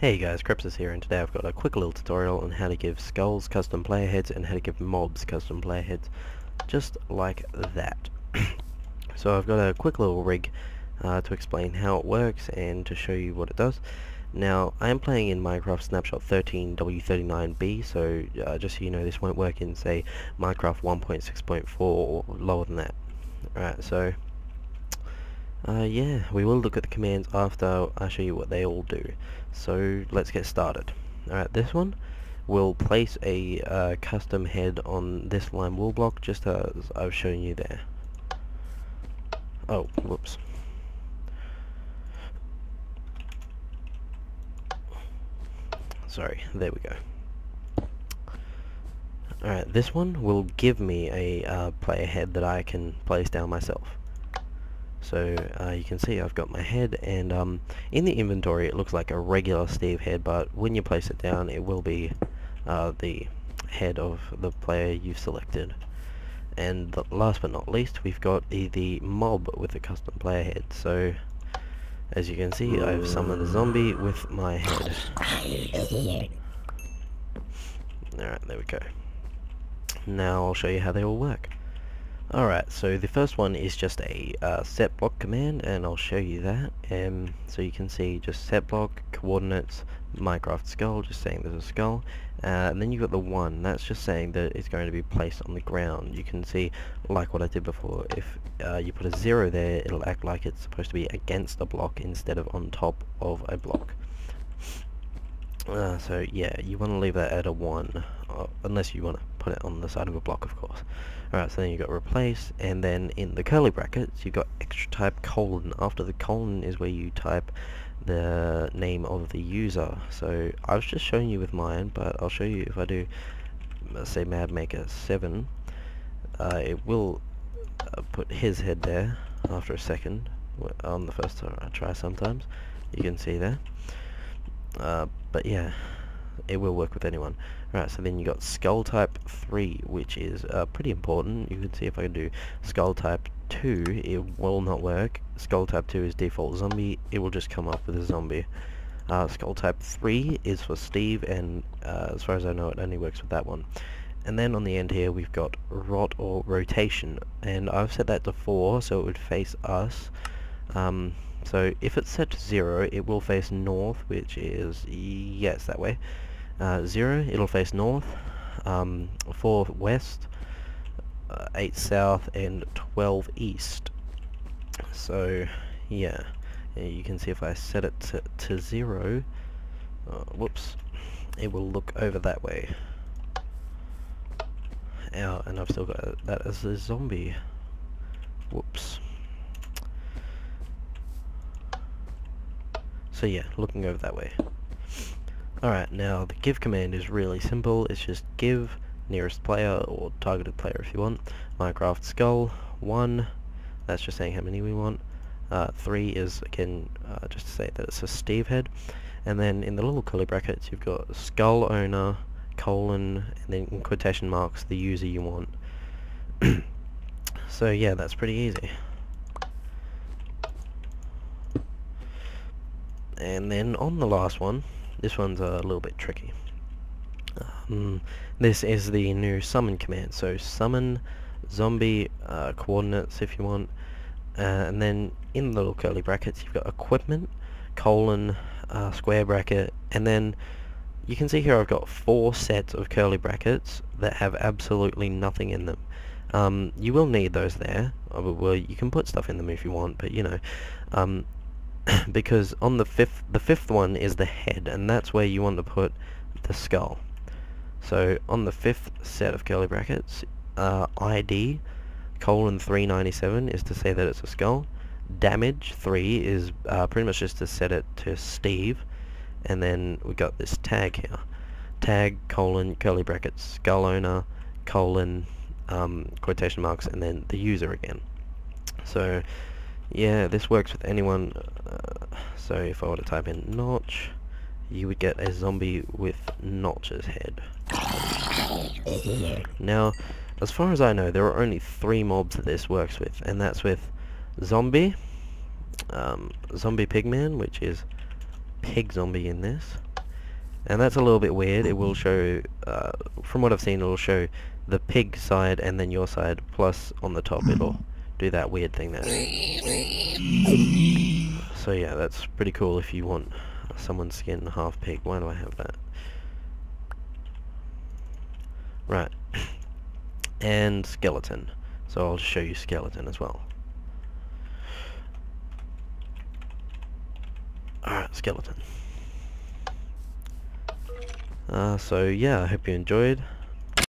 Hey guys, Krebs here, and today I've got a quick little tutorial on how to give skulls custom player heads and how to give mobs custom player heads, just like that. So I've got a quick little rig to explain how it works and to show you what it does. Now, I am playing in Minecraft Snapshot 13W39B, so just so you know, this won't work in, say, Minecraft 1.6.4 or lower than that. Alright, so yeah, we will look at the commands after I show you what they all do. So let's get started. Alright, this one will place a custom head on this lime wool block, just as I've shown you there. Oh, whoops. Sorry, there we go. Alright, this one will give me a player head that I can place down myself. So you can see I've got my head, and in the inventory it looks like a regular Steve head, but when you place it down it will be the head of the player you've selected. And last but not least, we've got the mob with the custom player head. So as you can see, I've summoned a zombie with my head. Alright, there we go. Now I'll show you how they all work. Alright, so the first one is just a setblock command, and I'll show you that. So you can see just setblock, coordinates, Minecraft skull, just saying there's a skull. And then you've got the 1, that's just saying that it's going to be placed on the ground. You can see, like what I did before, if you put a 0 there, it'll act like it's supposed to be against a block instead of on top of a block. So yeah, you want to leave that at a 1, unless you want to put it on the side of a block, of course. Alright, so then you've got replace, and then in the curly brackets you've got ExtraType colon. After the colon is where you type the name of the user. So I was just showing you with mine, but I'll show you if I do, let's say MadMaker7, it will put his head there after a second on the first try sometimes. You can see there. But yeah, it will work with anyone. Right, so then you got SkullType 3, which is pretty important. You can see if I do SkullType 2, it will not work. SkullType 2 is default zombie, it will just come up with a zombie. SkullType 3 is for Steve, and as far as I know it only works with that one. And then on the end here we've got rot or rotation, and I've set that to 4 so it would face us. So if it's set to 0, it will face north, which is, yes, that way. 0, it'll face north, 4 west, 8 south, and 12 east. So yeah, you can see if I set it to 0, whoops, it will look over that way. Ow, and I've still got that as a zombie. Whoops. So yeah, looking over that way. Alright, now the give command is really simple. It's just give nearest player, or targeted player if you want. Minecraft skull 1, that's just saying how many we want. 3 is again just to say that it's a Steve head. And then in the little curly brackets you've got SkullOwner, colon, and then in quotation marks the user you want. So yeah, that's pretty easy. And then on the last one, this one's a little bit tricky. This is the new summon command. So summon zombie coordinates if you want, and then in the little curly brackets you've got equipment, colon, square bracket, and then you can see here I've got 4 sets of curly brackets that have absolutely nothing in them. You will need those there. Well, you can put stuff in them if you want, but you know, because on the fifth one is the head, and that's where you want to put the skull. So on the 5th set of curly brackets, ID colon 397 is to say that it's a skull. Damage 3 is pretty much just to set it to Steve, and then we got this tag here, tag colon curly brackets SkullOwner colon quotation marks, and then the user again. So yeah, this works with anyone. So if I were to type in Notch, you would get a zombie with Notch's head. Now, as far as I know, there are only 3 mobs that this works with, and that's with Zombie, Zombie Pigman, which is Pig Zombie in this, And that's a little bit weird. It will show, from what I've seen, it will show the pig side and then your side, plus on the top it'll do that weird thing there. So yeah, that's pretty cool if you want someone's skin half pig. Why do I have that? Right. And skeleton. So I'll just show you skeleton as well. Alright, skeleton. So yeah, I hope you enjoyed.